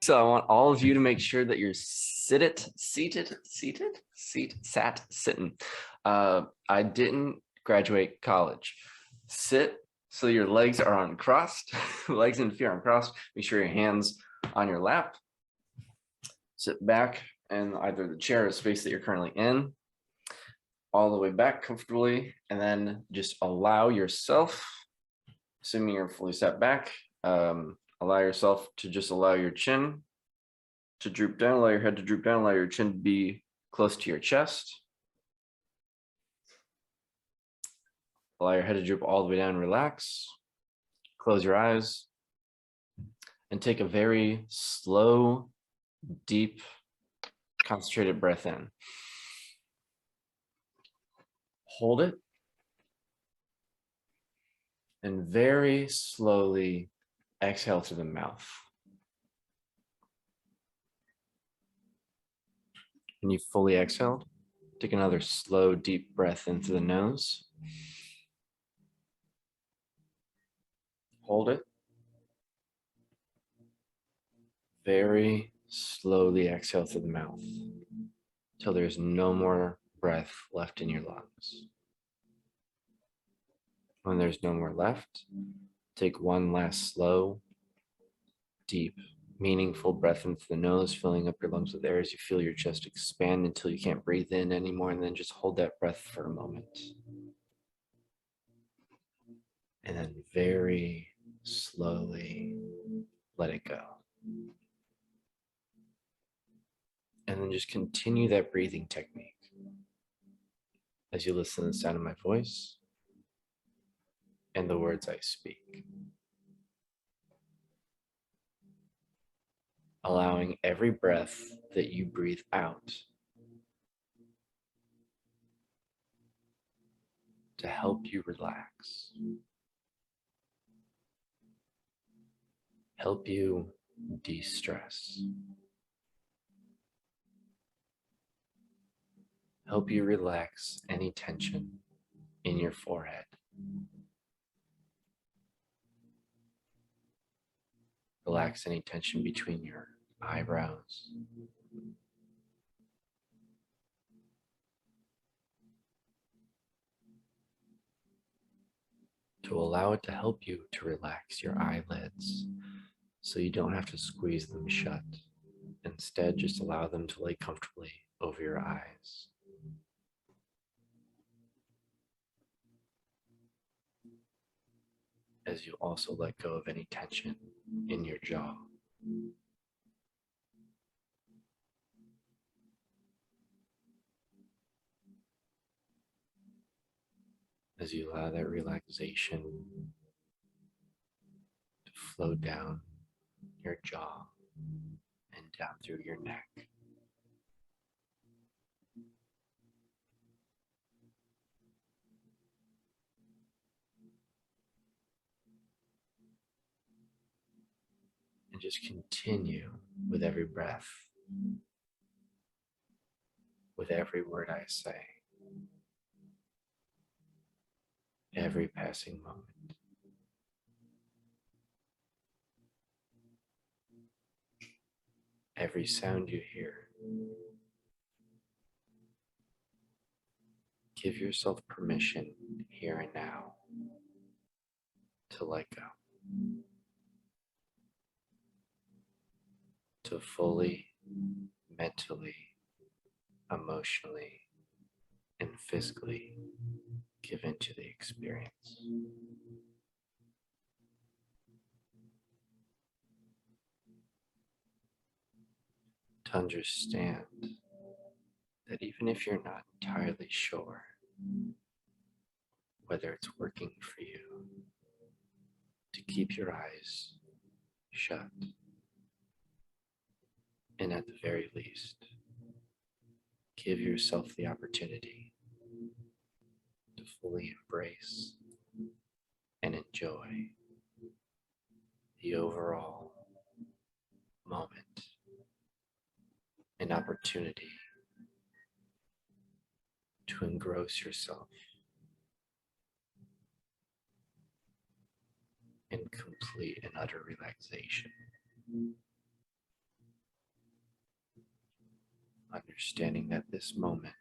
So I want all of you to make sure that you're sitting. I didn't graduate college. Sit so your legs are uncrossed, legs and feet are uncrossed. Make sure your hands on your lap. Sit back in either the chair or space that you're currently in, all the way back comfortably, and then just allow yourself, assuming you're fully sat back, allow yourself to just allow your chin to droop down, allow your head to droop down, allow your chin to be close to your chest. Allow your head to droop all the way down, relax. Close your eyes and take a very slow, deep, concentrated breath in. Hold it. And very slowly exhale through the mouth. When you fully exhaled, take another slow, deep breath in through the nose. Hold it. Very slowly exhale through the mouth until there's no more breath left in your lungs. When there's no more left, take one last slow, deep, meaningful breath into the nose, filling up your lungs with air as you feel your chest expand until you can't breathe in anymore, and then just hold that breath for a moment. And then very slowly let it go. And then just continue that breathing technique as you listen to the sound of my voice and the words I speak. Allowing every breath that you breathe out to help you relax, help you de-stress, help you relax any tension in your forehead. Relax any tension between your eyebrows. To allow it to help you to relax your eyelids so you don't have to squeeze them shut. Instead, just allow them to lay comfortably over your eyes. As you also let go of any tension in your jaw. As you allow that relaxation to flow down your jaw and down through your neck. And just continue with every breath, with every word I say, every passing moment. Every sound you hear. Give yourself permission here and now to let go. To fully, mentally, emotionally, and physically give into the experience. To understand that even if you're not entirely sure whether it's working for you, to keep your eyes shut. And at the very least, give yourself the opportunity to fully embrace and enjoy the overall moment, an opportunity to engross yourself in complete and utter relaxation. understanding that this moment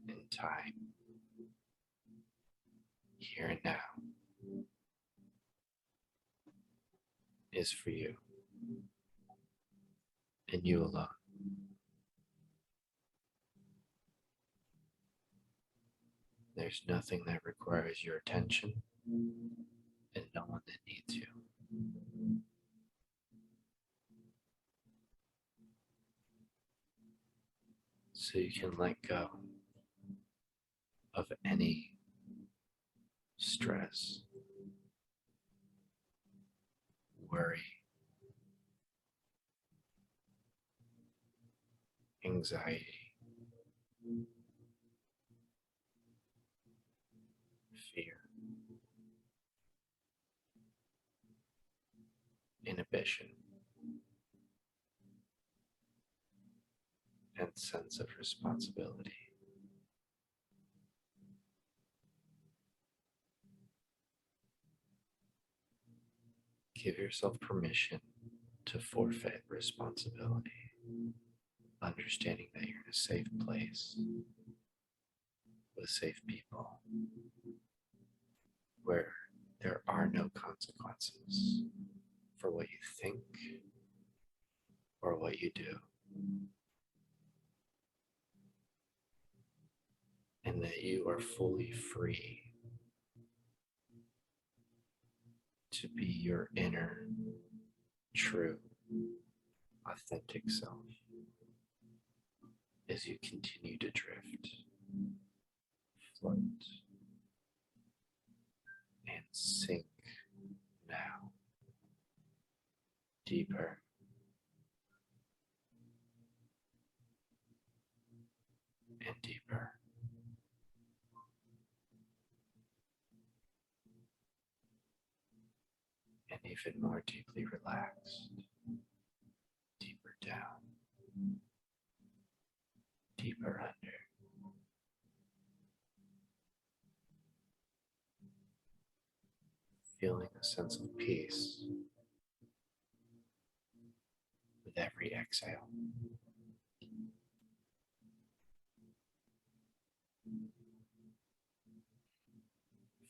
in time, here and now, is for you and you alone. There's nothing that requires your attention and no one that needs you. So you can let go of any stress, worry, anxiety, fear, inhibition, and sense of responsibility. Give yourself permission to forfeit responsibility, understanding that you're in a safe place with safe people where there are no consequences for what you think or what you do, and that you are fully free to be your inner, true, authentic self as you continue to drift, float, and sink now deeper and deeper. And even more deeply relaxed, deeper down, deeper under. Feeling a sense of peace with every exhale.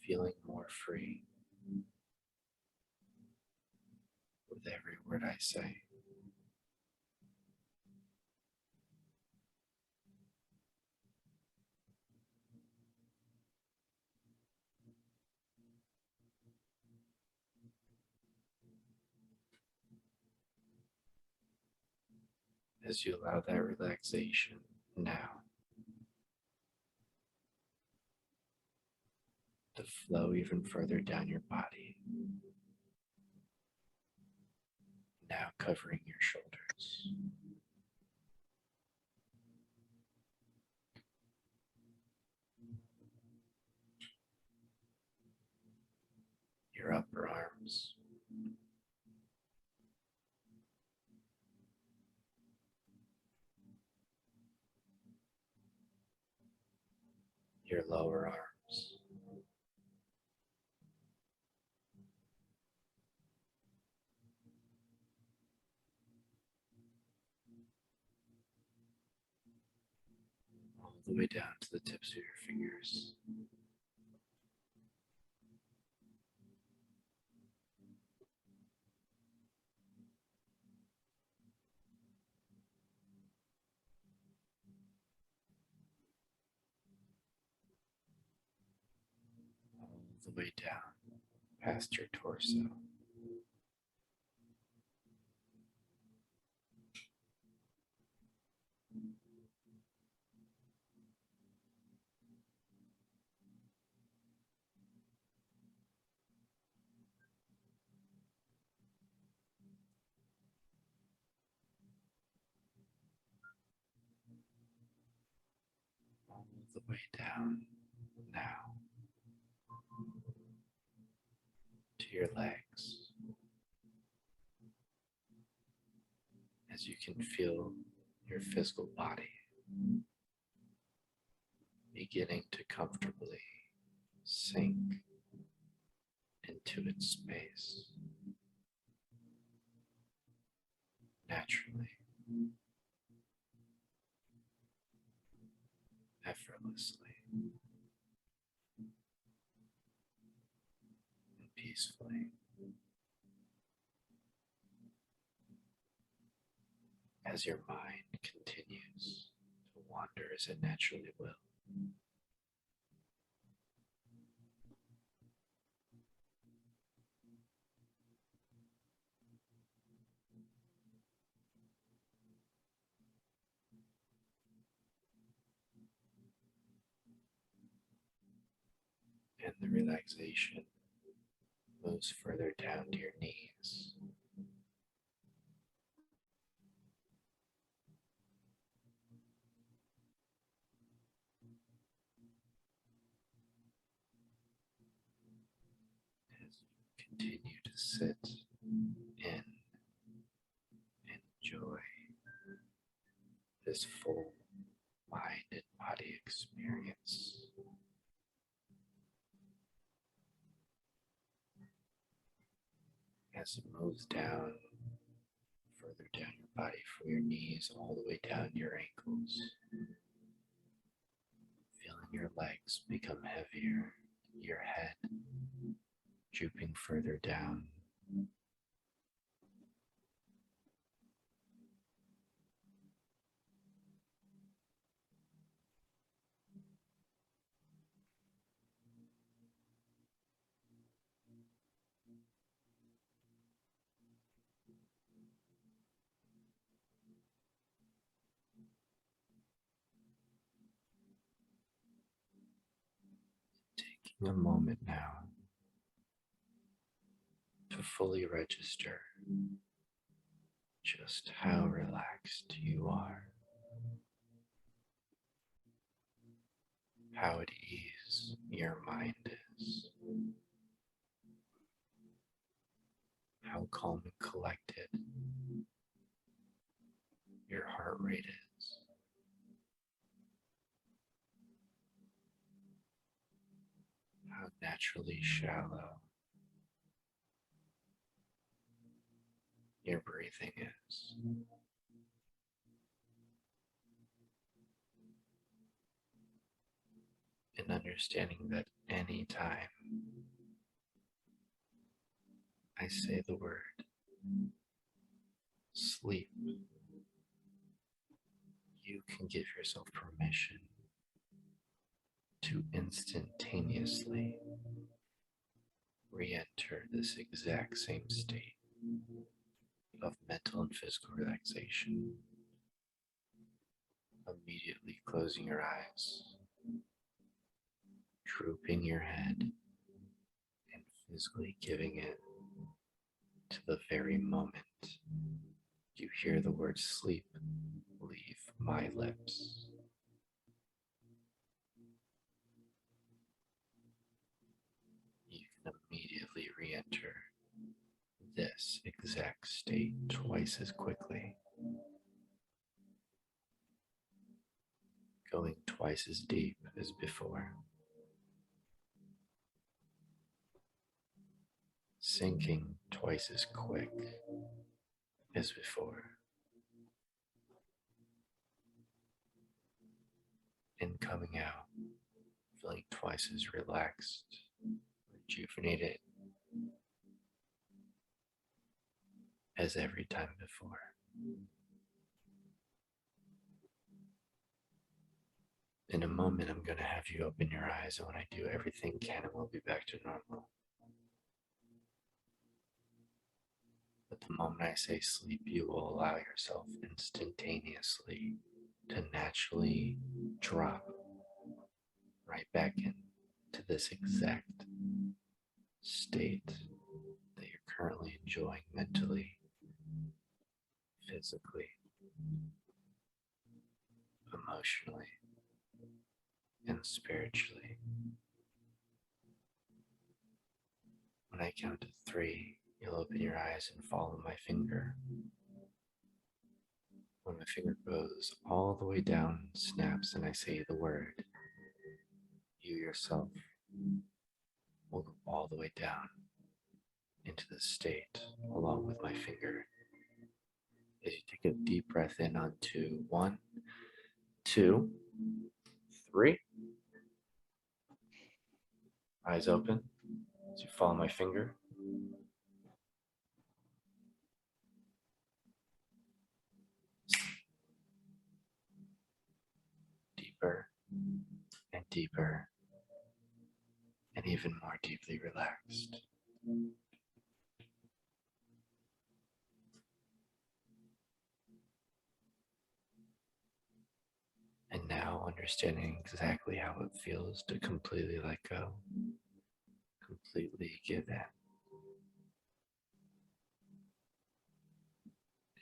Feeling more free with every word I say. As you allow that relaxation now to flow even further down your body, now covering your shoulders, your upper arms, your lower arms, all the way down to the tips of your fingers. All the way down past your torso. All the way down now to your legs, as you can feel your physical body beginning to comfortably sink into its space naturally. effortlessly and peacefully as your mind continues to wander as it naturally will. And the relaxation moves further down to your knees. As you continue to sit in and enjoy this full mind and body experience. As it moves down, further down your body from your knees all the way down your ankles. Feeling your legs become heavier, your head drooping further down. Taking a moment now to fully register just how relaxed you are, how at ease your mind is, how calm and collected your heart rate is, how naturally shallow your breathing is. And understanding that any time I say the word sleep, you can give yourself permission to instantaneously re-enter this exact same state of mental and physical relaxation, immediately closing your eyes, drooping your head, and physically giving it to the very moment you hear the word sleep leave my lips. You can immediately re-enter this exact state twice as quickly, going twice as deep as before, sinking twice as quick as before, and coming out feeling twice as relaxed, rejuvenated as every time before. In a moment, I'm going to have you open your eyes, and when I do, everything can and will be back to normal. But the moment I say sleep, you will allow yourself instantaneously to naturally drop right back into this exact state that you're currently enjoying mentally, physically, emotionally, and spiritually. When I count to 3, you'll open your eyes and follow my finger. When my finger goes all the way down, snaps, and I say the word, you yourself will go all the way down into the state along with my finger. As you take a deep breath in on 2, 1, 2, 3. Eyes open as you follow my finger. Deeper and deeper and even more deeply relaxed. And now understanding exactly how it feels to completely let go, completely give in,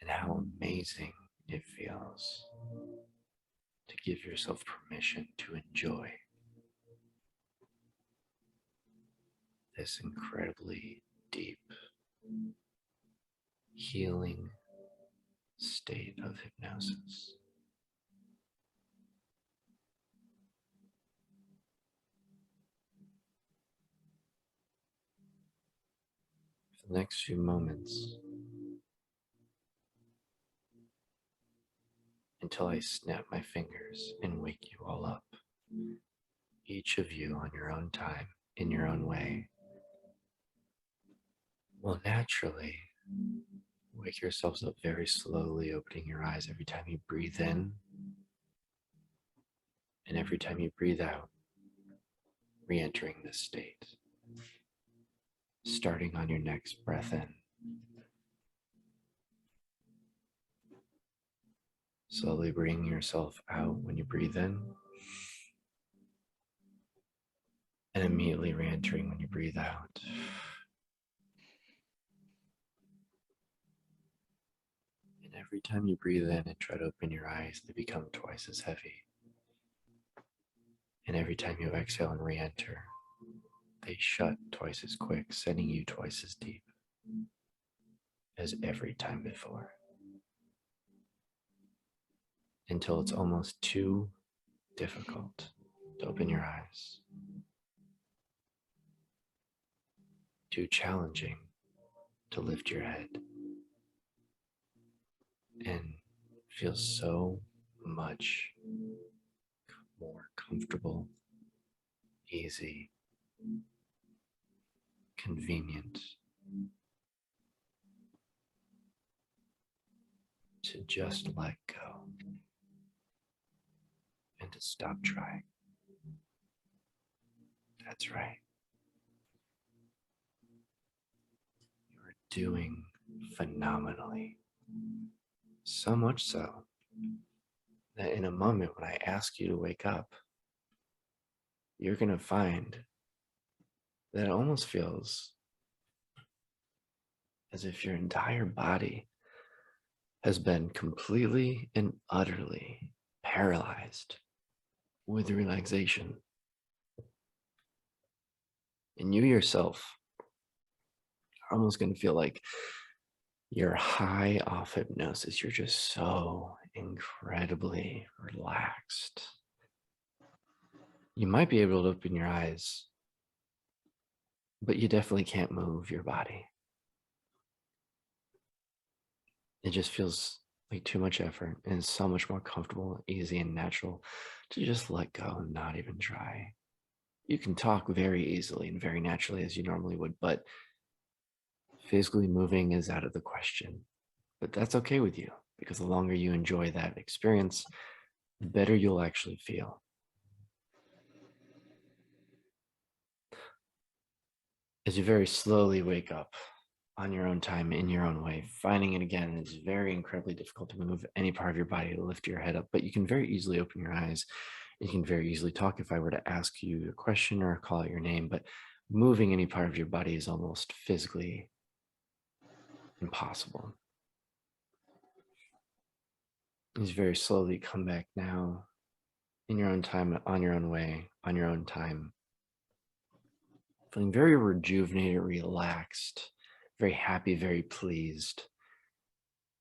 and how amazing it feels to give yourself permission to enjoy this incredibly deep, healing state of hypnosis. For the next few moments, until I snap my fingers and wake you all up, each of you on your own time, in your own way, will naturally wake yourselves up very slowly, opening your eyes every time you breathe in and every time you breathe out, re-entering this state. Starting on your next breath in. Slowly bringing yourself out when you breathe in and immediately re-entering when you breathe out. And every time you breathe in and try to open your eyes, they become twice as heavy. And every time you exhale and re-enter, they shut twice as quick, sending you twice as deep as every time before. Until it's almost too difficult to open your eyes, too challenging to lift your head, and feel so much more comfortable, easy, convenient to just let go and to stop trying. That's right. You're doing phenomenally. So much so that in a moment when I ask you to wake up, you're going to find that it almost feels as if your entire body has been completely and utterly paralyzed with relaxation. And you yourself are almost going to feel like you're high off hypnosis. You're just so incredibly relaxed. You might be able to open your eyes, but you definitely can't move your body. It just feels like too much effort, and it's so much more comfortable, easy, and natural to just let go and not even try. You can talk very easily and very naturally as you normally would, but physically moving is out of the question. But that's okay with you, because the longer you enjoy that experience, the better you'll actually feel. As you very slowly wake up on your own time, in your own way, finding it again is very incredibly difficult to move any part of your body to lift your head up, but you can very easily open your eyes. You can very easily talk if I were to ask you a question or call out your name, but moving any part of your body is almost physically impossible. Just very slowly come back now in your own time, on your own way, on your own time. Feeling very rejuvenated, relaxed, very happy, very pleased.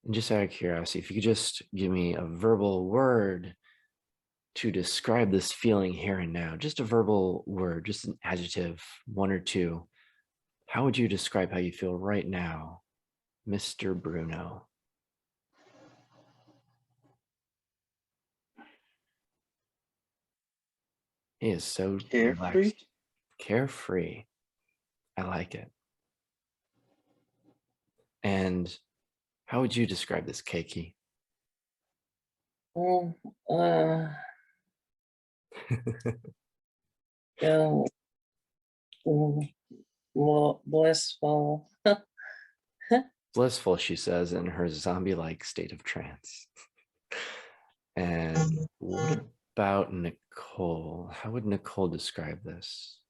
And just out of curiosity, if you could just give me a verbal word to describe this feeling here and now, just a verbal word, just an adjective, one or two. How would you describe how you feel right now, Mr. Bruno? He is so Carefree. relaxed, carefree. I like it. And how would you describe this, Keiki? Oh, yeah, blissful. Blissful, she says, in her zombie-like state of trance. And what about Nicole? How would Nicole describe this?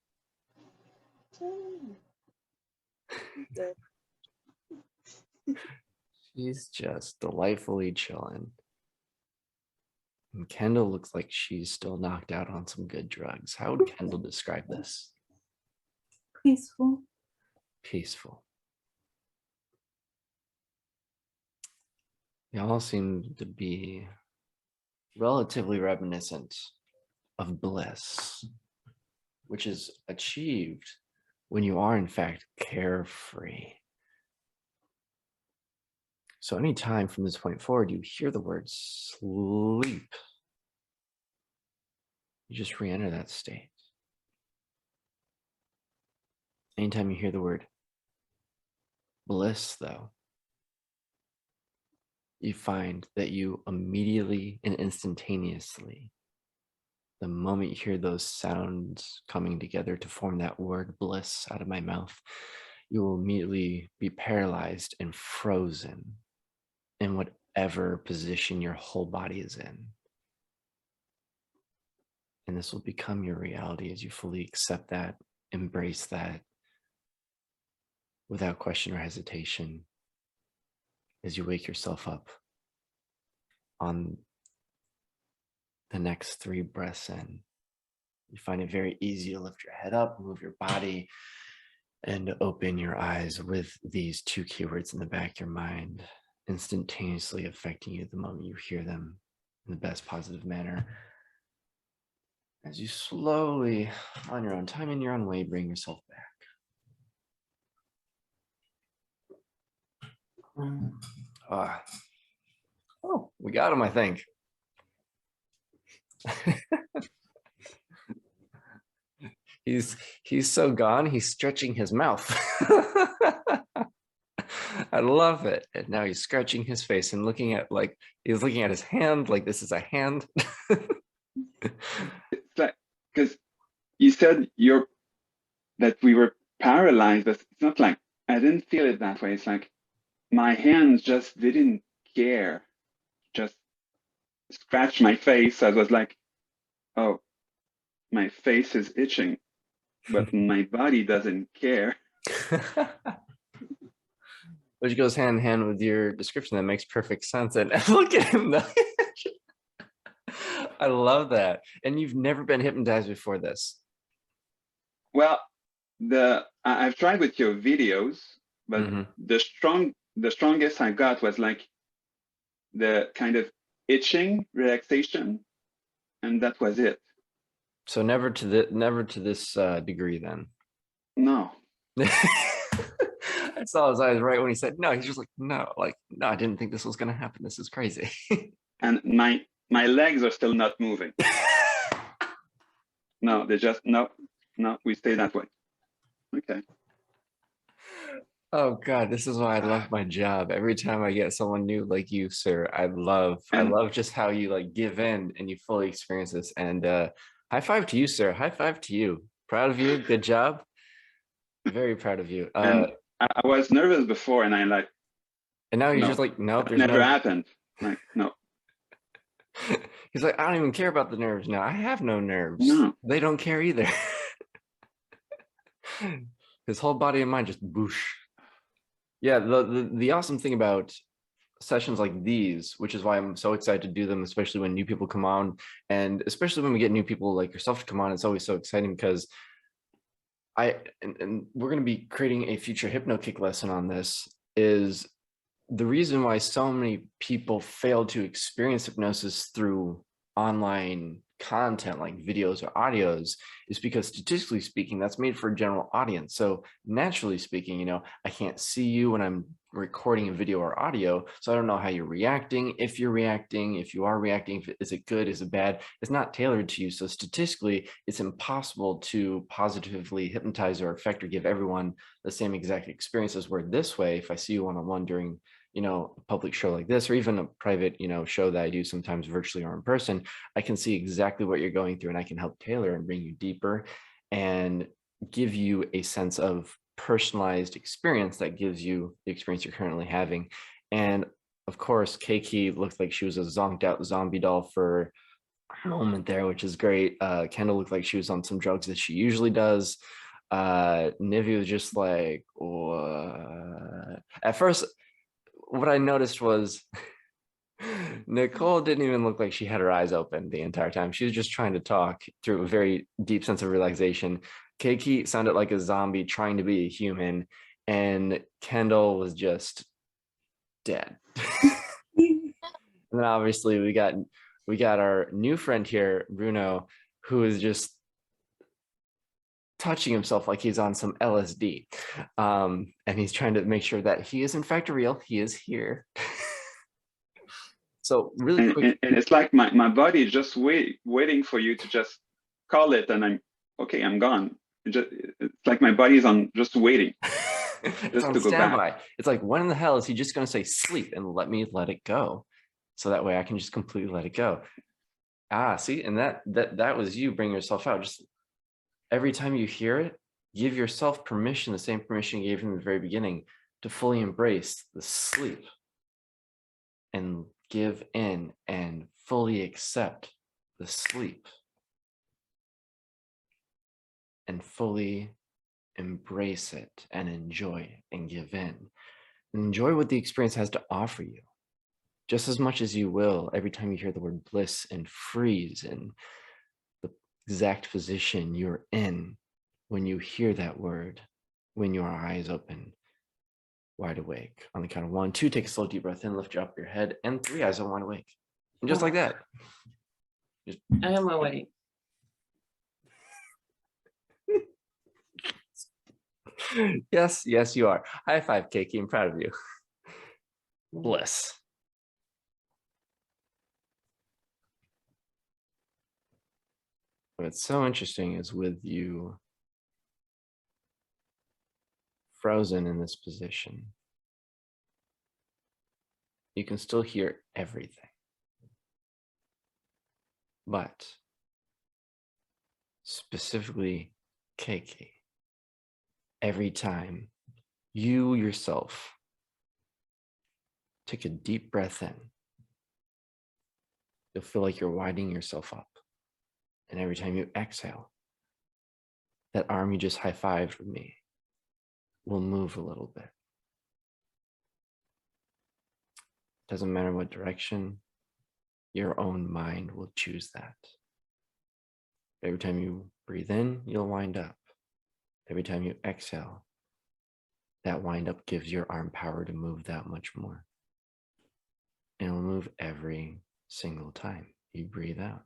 She's just delightfully chilling. And Kendall looks like she's still knocked out on some good drugs. How would Kendall describe this? Peaceful. Peaceful. They all seem to be relatively reminiscent of bliss, which is achieved when you are in fact carefree. So anytime from this point forward, you hear the word sleep, you just re-enter that state. Anytime you hear the word bliss, though, you find that you immediately and instantaneously, the moment you hear those sounds coming together to form that word bliss out of my mouth, you will immediately be paralyzed and frozen in whatever position your whole body is in. And this will become your reality as you fully accept that, embrace that without question or hesitation, as you wake yourself up on the next 3 breaths in. You find it very easy to lift your head up, move your body, and open your eyes with these 2 keywords in the back of your mind, instantaneously affecting you the moment you hear them in the best positive manner. As you slowly, on your own time and your own way, bring yourself back. Oh, we got him, I think. He's so gone, he's stretching his mouth. I love it. And now he's scratching his face and looking at, like, he's looking at his hand like this is a hand. It's like, because you said that we were paralyzed, but it's not like I didn't feel it that way. It's like my hands just didn't care, just scratched my face. I was like, oh, my face is itching, but my body doesn't care. Which goes hand in hand with your description. That makes perfect sense. And look at him though. I love that. And you've never been hypnotized before this? Well, I've tried with your videos, but the strongest I got was like the kind of itching relaxation, and that was it. So never to this degree then. No. I saw his eyes right when he said no. He's just like, no, I didn't think this was gonna happen. This is crazy. And my legs are still not moving. No, they just no, we stay that way. Okay. Oh God, this is why I love my job. Every time I get someone new like you, sir, I love just how you like give in and you fully experience this. And high five to you, sir. High five to you. Proud of you. Good job. Very proud of you. And I was nervous before, and and now he's just like, nope, that never happened. Like, no. He's like, I don't even care about the nerves now. I have no nerves. No. They don't care either. His whole body and mind just boosh. Yeah, the awesome thing about sessions like these, which is why I'm so excited to do them, especially when new people come on, and especially when we get new people like yourself to come on, it's always so exciting because and we're going to be creating a future HypnoKick lesson on this, is the reason why so many people fail to experience hypnosis through online content like videos or audios is because statistically speaking, that's made for a general audience. So naturally speaking, you know, I can't see you when I'm recording a video or audio. So I don't know how you're reacting. If you're reacting, if you are reacting, is it good? Is it bad? It's not tailored to you. So statistically, it's impossible to positively hypnotize or affect or give everyone the same exact experiences. Where this way, if I see you one-on-one during, you know, a public show like this, or even a private, you know, show that I do sometimes virtually or in person, I can see exactly what you're going through and I can help tailor and bring you deeper and give you a sense of personalized experience that gives you the experience you're currently having. And of course, Keiki looked like she was a zonked out zombie doll for a moment there, which is great. Kendall looked like she was on some drugs that she usually does. Nivi was just like, what? At first, what I noticed was Nicole didn't even look like she had her eyes open the entire time. She was just trying to talk through a very deep sense of relaxation. Keiki sounded like a zombie trying to be a human, and Kendall was just dead. And then obviously we got our new friend here, Bruno, who is just touching himself like he's on some LSD. And he's trying to make sure that he is in fact real. He is here. So really quick. And it's like my body is just waiting for you to just call it, and I'm gone. It's like my body's on just waiting. It's on standby. It's like, when in the hell is he just going to say sleep and let me let it go? So that way I can just completely let it go. See, and that was you bringing yourself out. Just every time you hear it, give yourself permission, the same permission you gave from the very beginning, to fully embrace the sleep and give in and fully accept the sleep and fully embrace it and enjoy and give in. And enjoy what the experience has to offer you just as much as you will every time you hear the word bliss and freeze and the exact position you're in when you hear that word, when your eyes open wide awake. On the count of 1, 2, take a slow deep breath in, lift up your head, and 3, eyes open wide awake. And just like that. I am awake. Yes, yes, you are. High five, Keiki. I'm proud of you. Bliss. What's so interesting is with you frozen in this position, you can still hear everything. But specifically, Keiki, every time you yourself take a deep breath in, you'll feel like you're winding yourself up. And every time you exhale, that arm you just high-fived with me will move a little bit. Doesn't matter what direction, your own mind will choose that. Every time you breathe in, you'll wind up. Every time you exhale, that wind up gives your arm power to move that much more. And it'll move every single time you breathe out.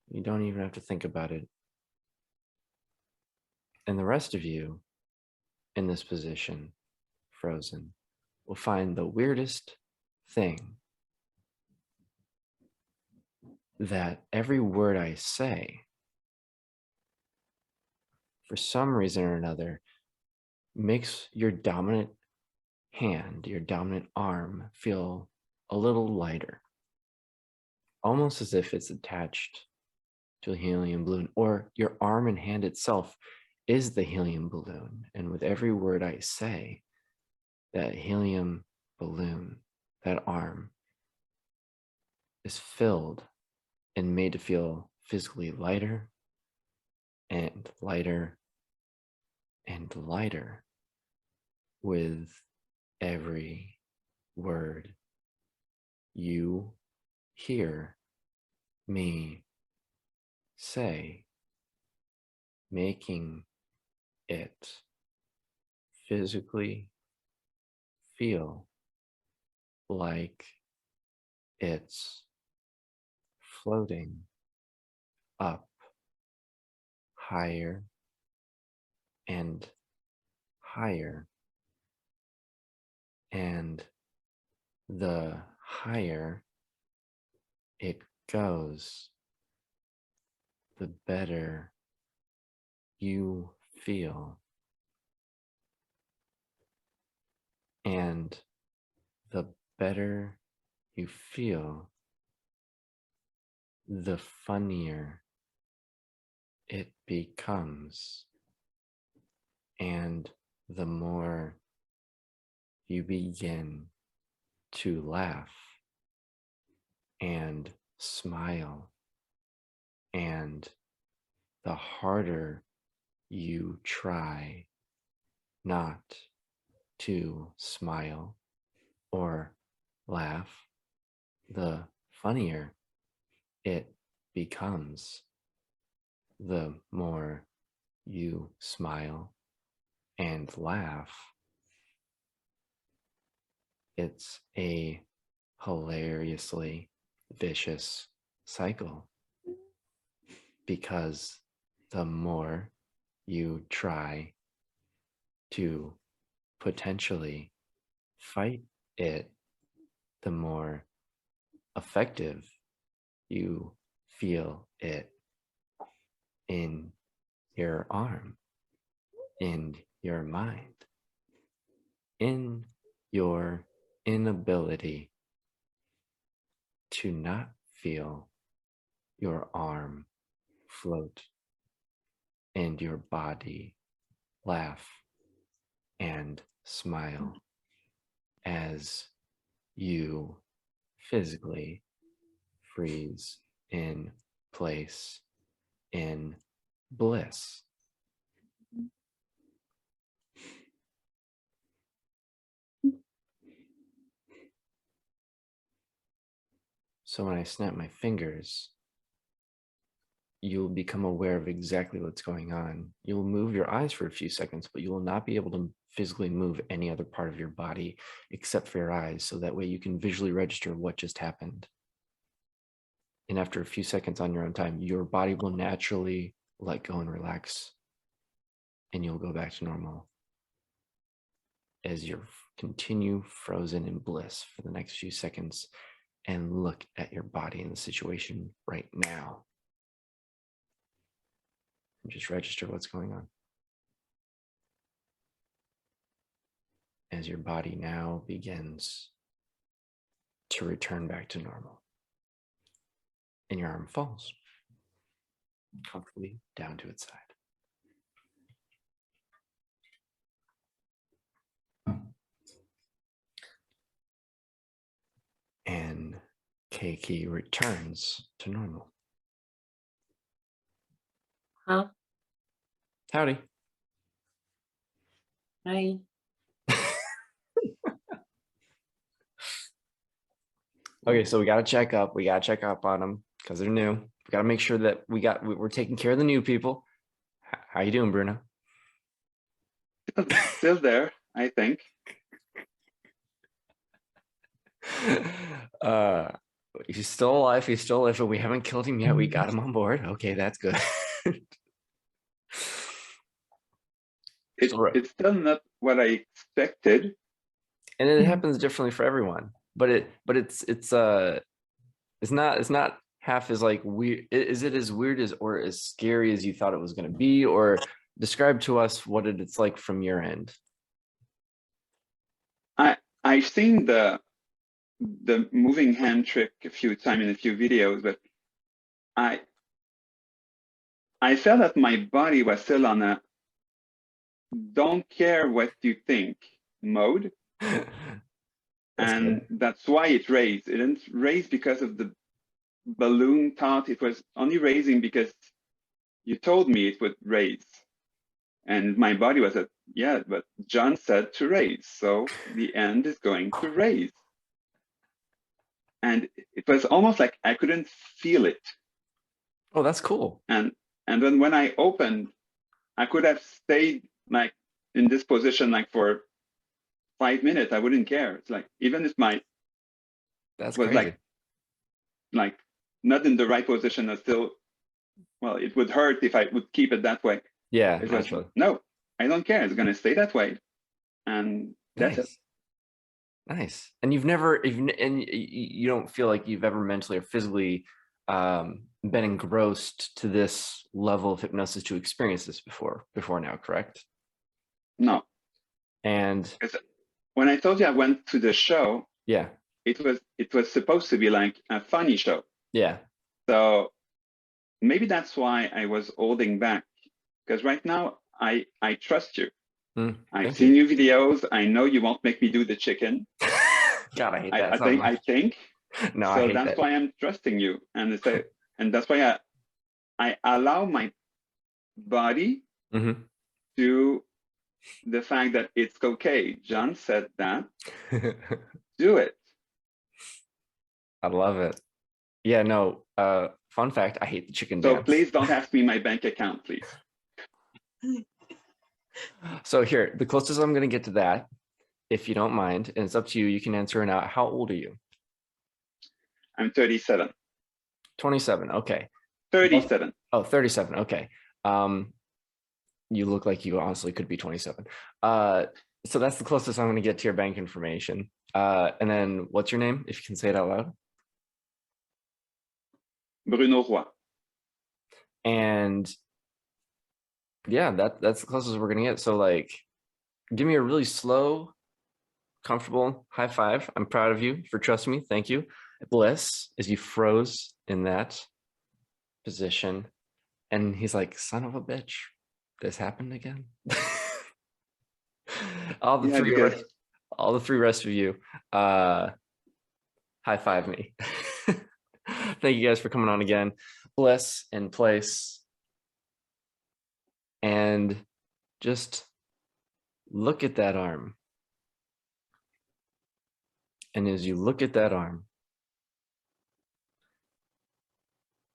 You don't even have to think about it. And the rest of you in this position, frozen, will find the weirdest thing that every word I say, for some reason or another, makes your dominant hand, your dominant arm, feel a little lighter. Almost as if it's attached to a helium balloon, or your arm and hand itself is the helium balloon. And with every word I say, that helium balloon, that arm, is filled and made to feel physically lighter and lighter and lighter with every word you hear me say, making it physically feel like it's floating up higher and higher. And the higher it goes, the better you feel. And the better you feel, the funnier it becomes. And the more you begin to laugh and smile, and the harder you try not to smile or laugh, the funnier it becomes. The more you smile and laugh, it's a hilariously vicious cycle, because the more you try to potentially fight it, the more effective you feel it in your arm, in your mind, in your inability to not feel your arm float and your body laugh and smile as you physically freeze in place in bliss. So when I snap my fingers, you'll become aware of exactly what's going on. You'll move your eyes for a few seconds, but you will not be able to physically move any other part of your body except for your eyes. So that way you can visually register what just happened. And after a few seconds on your own time, your body will naturally let go and relax, and you'll go back to normal as you continue frozen in bliss for the next few seconds and look at your body and the situation right now. And just register what's going on. As your body now begins to return back to normal. And your arm falls comfortably down to its side. And Keiki returns to normal. Huh? Howdy. Hi. Okay, so we got to check up. We got to check up on them because they're new. We got to make sure that we're taking care of the new people. How you doing, Bruno? Still there, I think. He's still alive. He's still alive, but we haven't killed him yet. We got him on board. Okay, that's good. It's still not what I expected. And it happens differently for everyone. But it's not half as like weird. Is it as weird as or as scary as you thought it was going to be? Or describe to us what it's like from your end. I've seen the moving hand trick a few times in a few videos, but I felt that my body was still on a don't care what you think mode. And that's why it raised. It didn't raise because of the balloon thought. It was only raising because you told me it would raise. And my body was at, yeah, but Jon said to raise. So the end is going to raise. And it was almost like I couldn't feel it. Oh, that's cool. And then when I opened, I could have stayed like in this position like for 5 minutes. I wouldn't care. It's like even if my that's was crazy. like not in the right position, or still, well, it would hurt if I would keep it that way. Yeah, It was, naturally. no, I don't care. It's going to stay that way. And that's it. Nice. And you've never, you don't feel like you've ever mentally or physically been engrossed to this level of hypnosis to experience this before now, correct? No. And when I told you I went to the show, yeah, it was supposed to be like a funny show. yeah. So maybe that's why I was holding back, because right now I trust you. I've seen your videos. I know you won't make me do the chicken. God, I hate that. I think. No, so I hate that's that. why I'm trusting you, and that's why I allow my body to the fact that it's okay. Jon said that. Do it. I love it. Yeah, no. Fun fact, I hate the chicken So dance. please don't ask me my bank account, please. So here, the closest I'm going to get to that, if you don't mind, and it's up to you, you can answer or not. How old are you? I'm 37. 27. Okay. 37. Oh, 37. Okay. You look like you honestly could be 27. So that's the closest I'm going to get to your bank information. And then what's your name, if you can say it out loud? Bruno Roy. And yeah, that's the closest we're going to get. So like, give me a really slow, comfortable high five. I'm proud of you for trusting me. Thank you. Bliss, as you froze in that position. And he's like, son of a bitch, this happened again. all the three rest of you, high five me. Thank you guys for coming on again. Bliss in place. And just look at that arm. And as you look at that arm,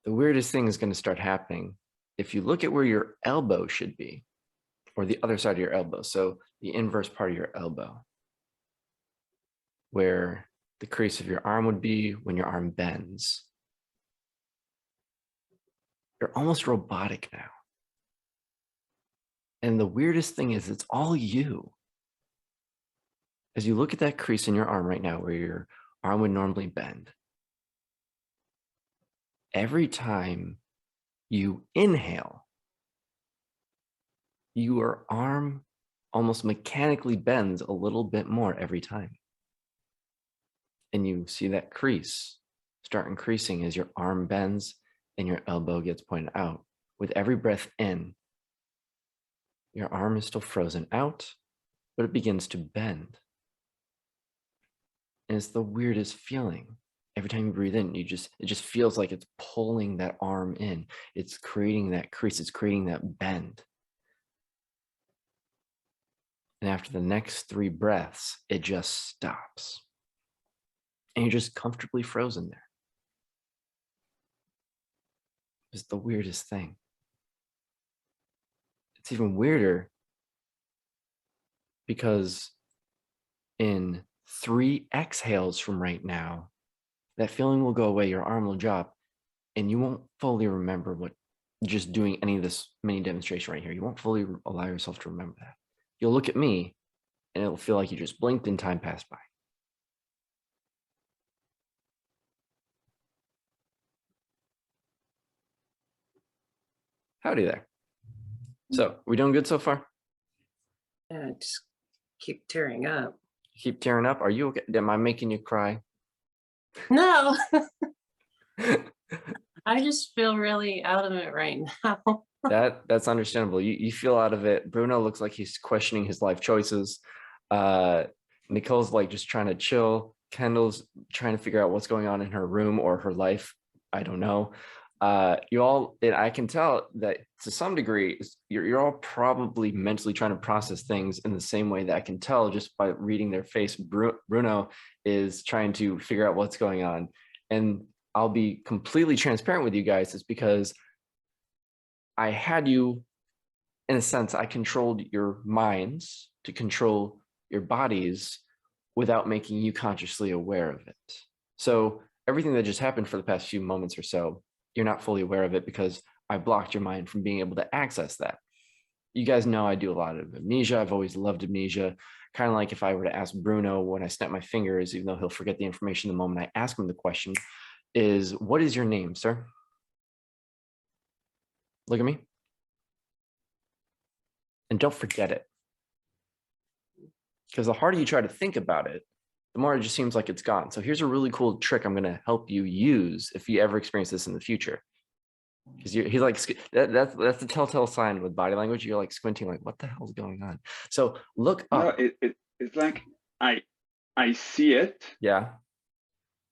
the weirdest thing is going to start happening. If you look at where your elbow should be, or the other side of your elbow, so the inverse part of your elbow, where the crease of your arm would be when your arm bends, you're almost robotic now. And the weirdest thing is it's all you. As you look at that crease in your arm right now where your arm would normally bend, every time you inhale, your arm almost mechanically bends a little bit more every time. And you see that crease start increasing as your arm bends and your elbow gets pointed out. With every breath in, your arm is still frozen out, but it begins to bend. And it's the weirdest feeling. Every time you breathe in, it just feels like it's pulling that arm in. It's creating that crease, it's creating that bend. And after the next 3 breaths, it just stops. And you're just comfortably frozen there. It's the weirdest thing. It's even weirder because in 3 exhales from right now, that feeling will go away, your arm will drop, and you won't fully remember what just doing any of this mini demonstration right here. You won't fully allow yourself to remember that. You'll look at me and it'll feel like you just blinked and time passed by. Howdy there. So, we doing good so far? Yeah, just keep tearing up. Keep tearing up. Are you okay? Am I making you cry? No, I just feel really out of it right now. That's understandable. You feel out of it. Bruno looks like he's questioning his life choices. Nicole's like just trying to chill. Kendall's trying to figure out what's going on in her room or her life. I don't know. You all, and I can tell that to some degree, you're all probably mentally trying to process things in the same way that I can tell just by reading their face. Bruno is trying to figure out what's going on. And I'll be completely transparent with you guys. It's because I had you, in a sense, I controlled your minds to control your bodies without making you consciously aware of it. So everything that just happened for the past few moments or so, you're not fully aware of it because I blocked your mind from being able to access that. You guys know I do a lot of amnesia. I've always loved amnesia. Kind of like if I were to ask Bruno when I snap my fingers, even though he'll forget the information the moment I ask him the question, is what is your name, sir? Look at me. And don't forget it. Because the harder you try to think about it, the more it just seems like it's gone. So here's a really cool trick I'm going to help you use if you ever experience this in the future. Because he's like, that's the telltale sign with body language. You're like squinting, like, what the hell's going on? So look up. No, it's like I see it, Yeah.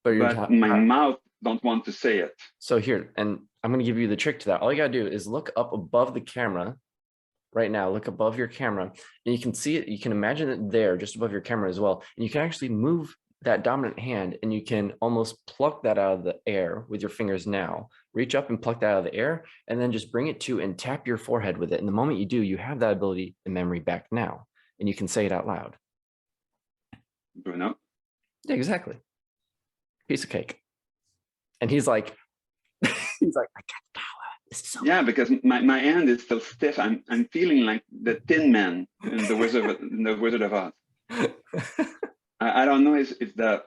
But my mouth don't want to say it. So here, and I'm going to give you the trick to that. All you got to do is look up above the camera right now. Look above your camera, and you can see it. You can imagine it there just above your camera as well. And you can actually move that dominant hand, and you can almost pluck that out of the air with your fingers now. Reach up and pluck that out of the air, and then just bring it to and tap your forehead with it. And the moment you do, you have that ability and memory back now, and you can say it out loud. Bruno? Yeah, exactly. Piece of cake. And he's like, he's like, I can't power. This is so yeah, because my hand is still stiff. I'm feeling like the Tin Man in the Wizard of Oz. I don't know if the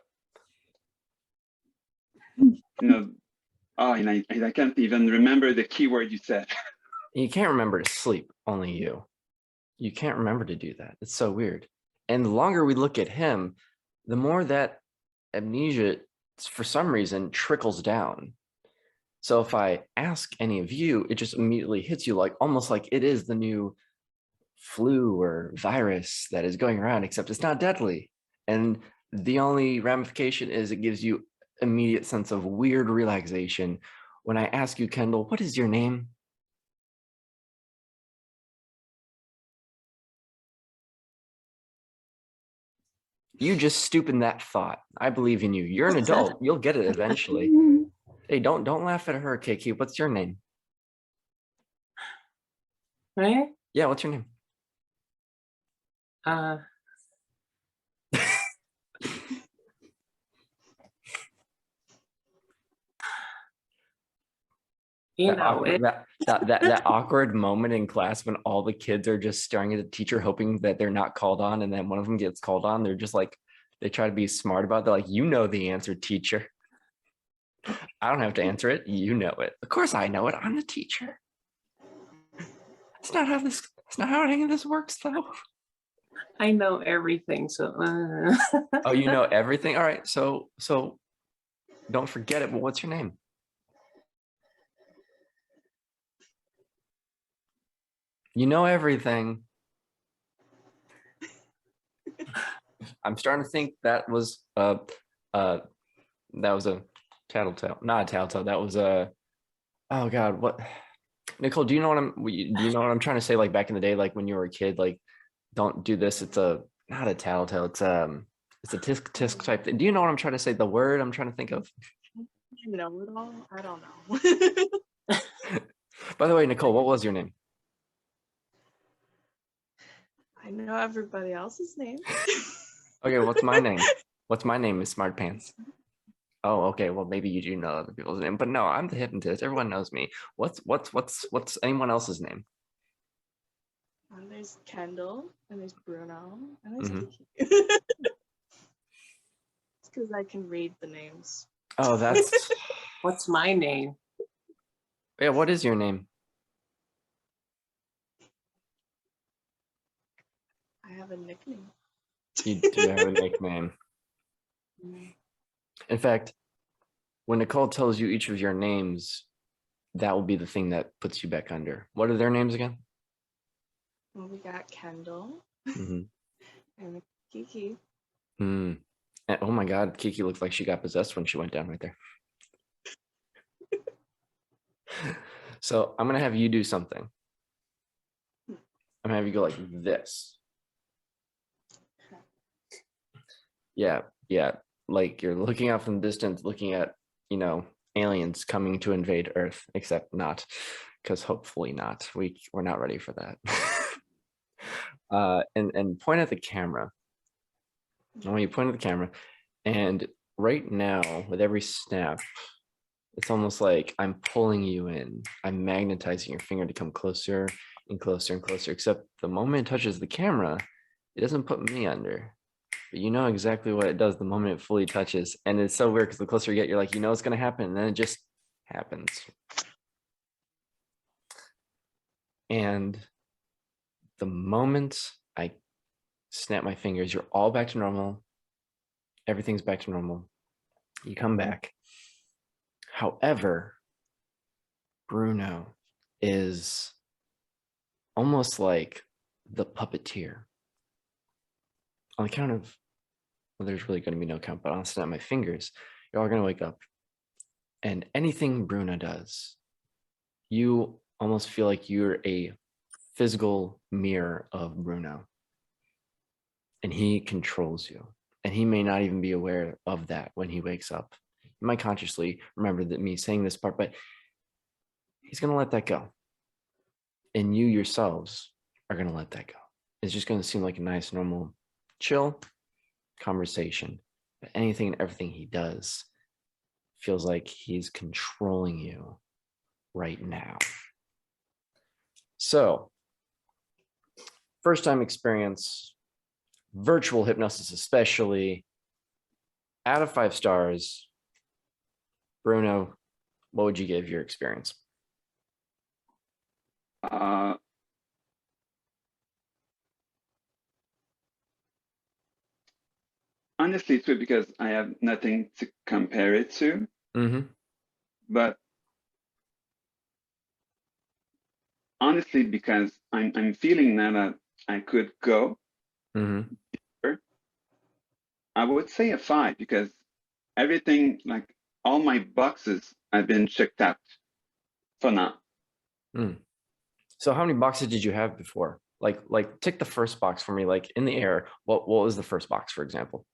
and I can't even remember the keyword you said. You can't remember to sleep, only you. You can't remember to do that. It's so weird. And the longer we look at him, the more that amnesia, for some reason, trickles down. So if I ask any of you, it just immediately hits you like almost like it is the new flu or virus that is going around, except it's not deadly. And the only ramification is it gives you immediate sense of weird relaxation. When I ask you, Kendall, what is your name? You just stupid that thought. I believe in you. You're an adult. You'll get it eventually. Hey, don't laugh at her, Kiki. What's your name? Right? Yeah, what's your name? You know it. That awkward moment in class when all the kids are just staring at the teacher, hoping that they're not called on, and then one of them gets called on. They're just like, they try to be smart about it. They're like, you know the answer, teacher. I don't have to answer it. You know it. Of course I know it. I'm the teacher. It's not how any of this works, though. I know everything, so. Oh, you know everything? All right. So don't forget it. But what's your name? You know everything. I'm starting to think that was a tattletale. Not a tattletale. That was a, oh God, what? Nicole, do you know what I'm trying to say? Like back in the day, like when you were a kid, like don't do this. It's not a tattletale. It's a tisk type thing. Do you know what I'm trying to say? The word I'm trying to think of. You know it all? I don't know. By the way, Nicole, what was your name? I know everybody else's name. Okay, what's my name? What's my name, Miss Smart Pants? Oh, okay. Well, maybe you do know other people's name, but no, I'm the hypnotist. Everyone knows me. What's anyone else's name? There's Kendall, and there's Bruno, and there's Kiki. It's because I can read the names. Oh, that's. What's my name? Yeah, what is your name? I have a nickname. You do have a nickname. In fact, when Nicole tells you each of your names, that will be the thing that puts you back under. What are their names again? Well, we got Kendall Mm-hmm. and Kiki. And, oh my God, Kiki looks like she got possessed when she went down right there. So I'm gonna have you do something. I'm gonna have you go like this. Yeah, like you're looking out from the distance, looking at, aliens coming to invade Earth, except not, because hopefully not. We're not ready for that. And point at the camera. I want you to point at the camera, and right now, with every snap, it's almost like I'm pulling you in. I'm magnetizing your finger to come closer and closer and closer, except the moment it touches the camera, it doesn't put me under. But you know exactly what it does the moment it fully touches. And it's so weird because the closer you get, you're like, you know it's going to happen. And then it just happens. And the moment I snap my fingers, you're all back to normal. Everything's back to normal. You come back. However, Bruno is almost like the puppeteer. On the count of, well, there's really going to be no count, but I'll snap my fingers. You're all going to wake up. And anything Bruno does, you almost feel like you're a physical mirror of Bruno. And he controls you. And he may not even be aware of that when he wakes up. You might consciously remember that me saying this part, but he's going to let that go. And you yourselves are going to let that go. It's just going to seem like a nice, normal, chill conversation. But anything and everything he does feels like he's controlling you right now. So, first time experience, virtual hypnosis especially, out of 5 stars, Bruno, what would you give your experience? Honestly, it's weird because I have nothing to compare it to, but honestly, because I'm feeling now that I could go deeper, I would say a 5 because everything, like all my boxes have been checked out for now. So how many boxes did you have before? Like tick the first box for me, like in the air. What was the first box, for example?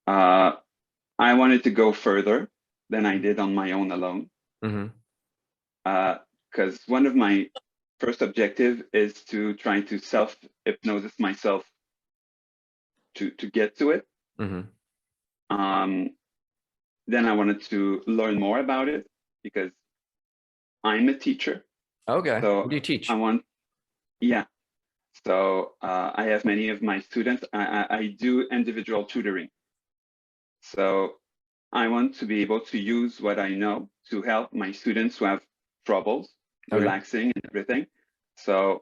I wanted to go further than I did on my own alone. Because one of my first objective is to try to self-hypnosis myself to get to it. Then I wanted to learn more about it because I'm a teacher. Okay, So what do you teach? So I have many of my students. I do individual tutoring. So I want to be able to use what I know to help my students who have troubles relaxing and everything. So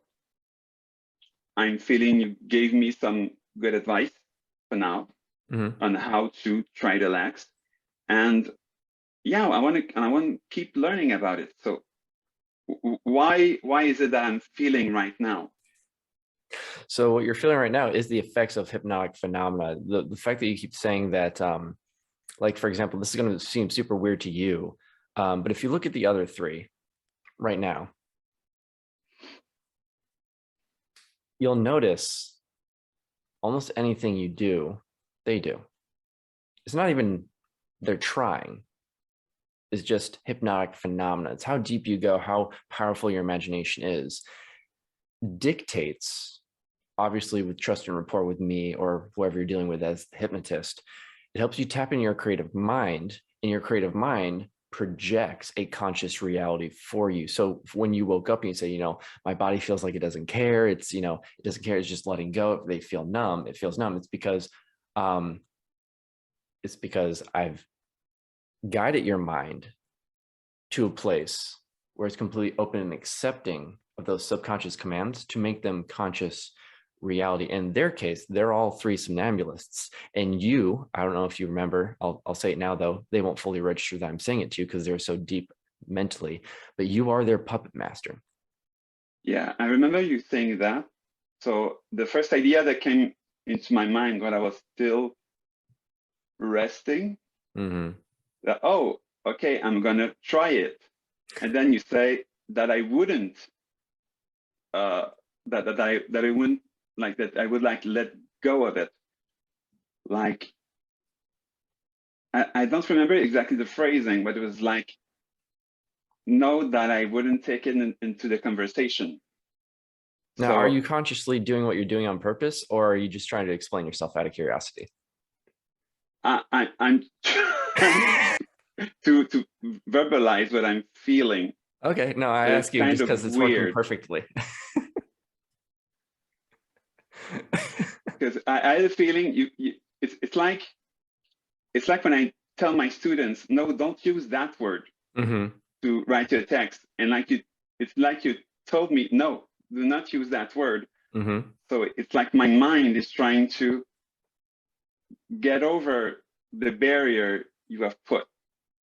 I'm feeling you gave me some good advice for now on how to try to relax. And yeah, I want to keep learning about it. So why is it that I'm feeling right now? So what you're feeling right now is the effects of hypnotic phenomena. The fact that you keep saying that, like, for example, this is going to seem super weird to you, but if you look at the other 3 right now, you'll notice almost anything you do, they do. It's not even they're trying. It's just hypnotic phenomena. It's how deep you go, how powerful your imagination is. Dictates, obviously with trust and rapport with me or whoever you're dealing with as the hypnotist, it helps you tap into your creative mind, and your creative mind projects a conscious reality for you. So when you woke up and you say, you know, my body feels like it doesn't care. It's, you know, it doesn't care. It's just letting go. If they feel numb, it feels numb. It's because I've guided your mind to a place where it's completely open and accepting of those subconscious commands to make them conscious reality. In their case, they're all 3 somnambulists. And you, I don't know if you remember, I'll say it now though, they won't fully register that I'm saying it to you because they're so deep mentally, but you are their puppet master. Yeah, I remember you saying that. So the first idea that came into my mind when I was still resting, that, oh, okay, I'm gonna try it. And then you say that I wouldn't, that I wouldn't, like, that I would like let go of it. Like, I don't remember exactly the phrasing, but it was like, know that I wouldn't take it into the conversation. Now, So, are you consciously doing what you're doing on purpose, or are you just trying to explain yourself out of curiosity? I'm trying to verbalize what I'm feeling. Okay, no, I It's ask you kind just of because it's working weird. perfectly. Because I had a feeling it's like when I tell my students, no, don't use that word to write your text, and it's like you told me, no, do not use that word. So it's like my mind is trying to get over the barrier you have put.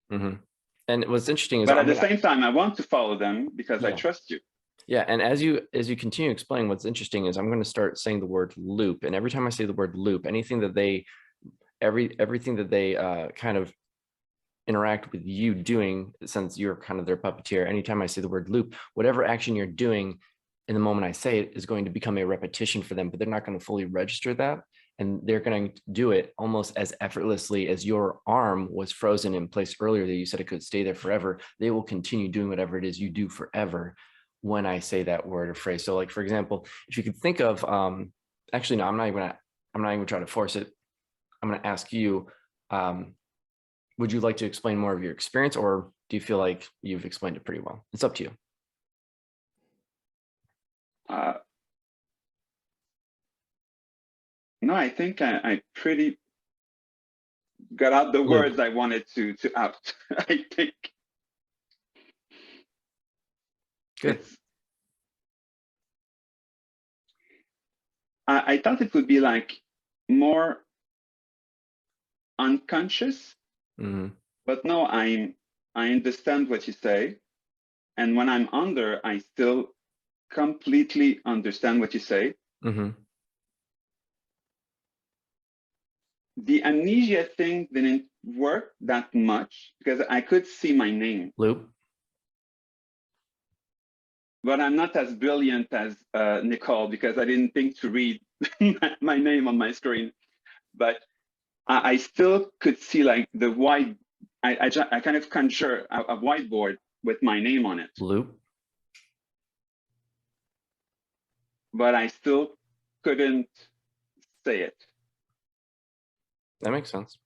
And what's interesting is, but at the same time, I want to follow them because I trust you. Yeah, and as you continue explaining, what's interesting is I'm going to start saying the word loop, and every time I say the word loop, anything that they, everything that they kind of interact with you doing, since you're kind of their puppeteer, anytime I say the word loop, whatever action you're doing in the moment I say it is going to become a repetition for them, but they're not going to fully register that. And they're going to do it almost as effortlessly as your arm was frozen in place earlier that you said it could stay there forever. They will continue doing whatever it is you do forever when I say that word or phrase. So like, for example, if you could think of, actually, no, I'm not even going to try to force it. I'm going to ask you, would you like to explain more of your experience, or do you feel like you've explained it pretty well? It's up to you. No, I think I pretty got out the words I wanted to out. I think. Good. I thought it would be like more unconscious, but no, I understand what you say, and when I'm under, I still completely understand what you say. The amnesia thing didn't work that much because I could see my name. Loop. But I'm not as brilliant as Nicole, because I didn't think to read my name on my screen. But I still could see like the white, I kind of conjure a whiteboard with my name on it. Loop. But I still couldn't say it. That makes sense.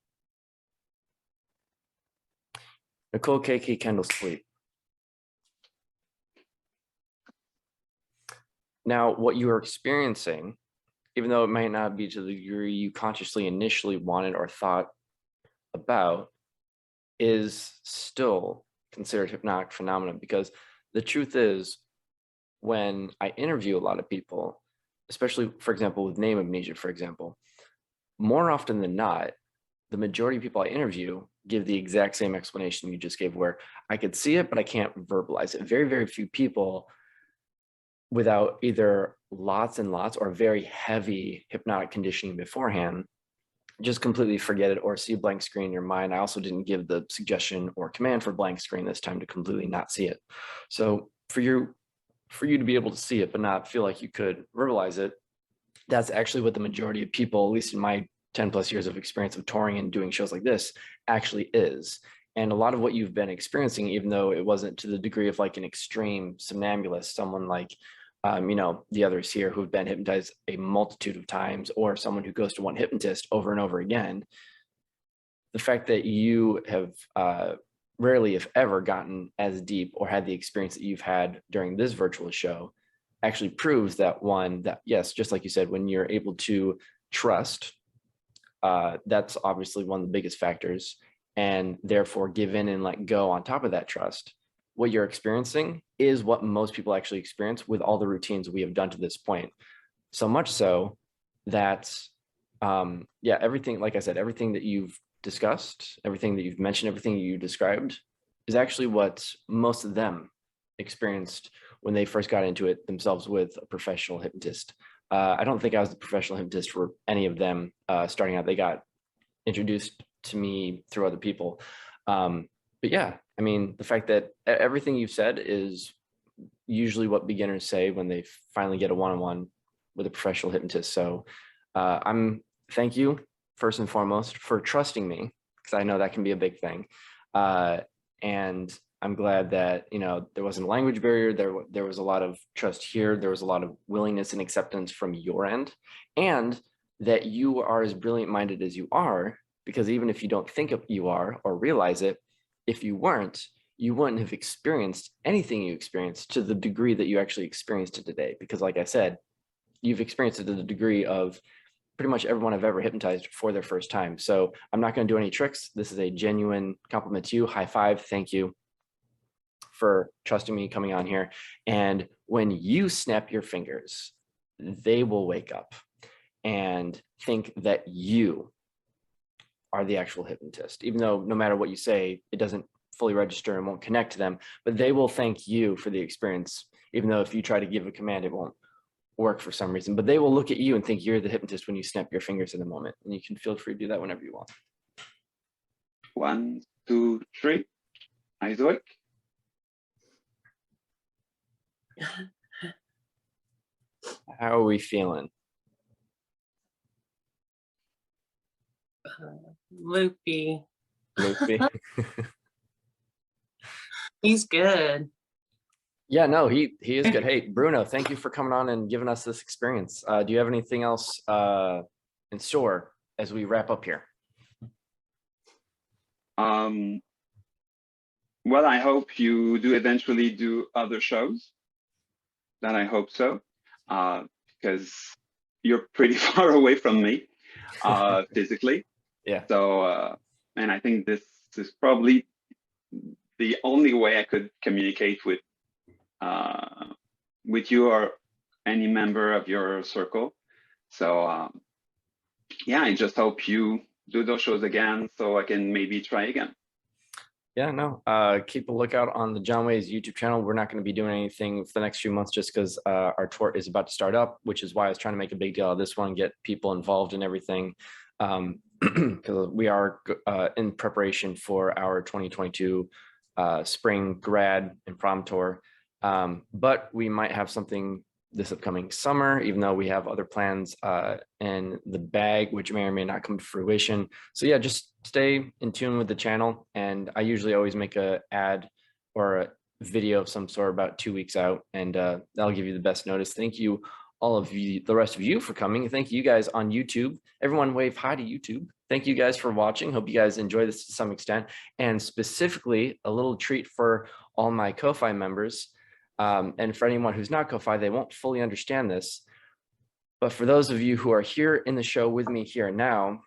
Nicole, KK, Kendall, sleep. Now, what you are experiencing, even though it might not be to the degree you consciously initially wanted or thought about, is still considered hypnotic phenomenon, because the truth is, when I interview a lot of people, especially, for example, with name amnesia, for example, more often than not, the majority of people I interview give the exact same explanation you just gave, where I could see it, but I can't verbalize it. Very, very few people without either lots and lots or very heavy hypnotic conditioning beforehand just completely forget it or see a blank screen in your mind. I also didn't give the suggestion or command for blank screen this time to completely not see it. So for you to be able to see it but not feel like you could verbalize it, that's actually what the majority of people, at least in my 10 plus years of experience of touring and doing shows like this, actually is. And a lot of what you've been experiencing, even though it wasn't to the degree of like an extreme somnambulist, someone like you know, the others here who've been hypnotized a multitude of times, or someone who goes to one hypnotist over and over again, the fact that you have rarely, if ever, gotten as deep or had the experience that you've had during this virtual show actually proves that, one, that yes, just like you said, when you're able to trust, that's obviously one of the biggest factors, and therefore give in and let go on top of that trust. What you're experiencing is what most people actually experience with all the routines we have done to this point. So much so that, yeah, everything, like I said, everything that you've discussed, everything that you've mentioned, everything you described is actually what most of them experienced when they first got into it themselves with a professional hypnotist. I don't think I was the professional hypnotist for any of them starting out. They got introduced to me through other people. But yeah, I mean, the fact that everything you've said is usually what beginners say when they finally get a one-on-one with a professional hypnotist. So thank you first and foremost for trusting me, because I know that can be a big thing. And I'm glad that, you know, there wasn't a language barrier. There was a lot of trust here. There was a lot of willingness and acceptance from your end, and that you are as brilliant minded as you are, because even if you don't think you are or realize it, if you weren't, you wouldn't have experienced anything you experienced to the degree that you actually experienced it today. Because like I said, you've experienced it to the degree of pretty much everyone I've ever hypnotized for their first time. So I'm not going to do any tricks. This is a genuine compliment to you. High five. Thank you for trusting me coming on here. And when you snap your fingers, they will wake up and think that you are the actual hypnotist, even though no matter what you say, it doesn't fully register and won't connect to them, but they will thank you for the experience, even though if you try to give a command, it won't work for some reason, but they will look at you and think you're the hypnotist when you snap your fingers in the moment. And you can feel free to do that whenever you want. 1, 2, 3. Eyes awake. How are we feeling? Loopy. Loopy? He's good. Yeah, no, he is good. Hey, Bruno, thank you for coming on and giving us this experience. Do you have anything else in store as we wrap up here? Well, I hope you do eventually do other shows. That I hope so, because you're pretty far away from me physically. Yeah. So, and I think this is probably the only way I could communicate with you or any member of your circle. So, yeah, I just hope you do those shows again so I can maybe try again. Yeah, no, keep a lookout on the John Ways YouTube channel. We're not going to be doing anything for the next few months just because our tour is about to start up, which is why I was trying to make a big deal out of this one, get people involved in everything. Because we are in preparation for our 2022 spring grad and prom tour. But we might have something this upcoming summer, even though we have other plans in the bag, which may or may not come to fruition. So yeah, just stay in tune with the channel. And I usually always make a ad or a video of some sort about 2 weeks out, and that'll give you the best notice. Thank you, all of you, the rest of you, for coming. Thank you guys on YouTube. Everyone wave hi to YouTube. Thank you guys for watching. Hope you guys enjoy this to some extent. And specifically, a little treat for all my Ko-Fi members. And for anyone who's not Ko-Fi, they won't fully understand this. But for those of you who are here in the show with me here now,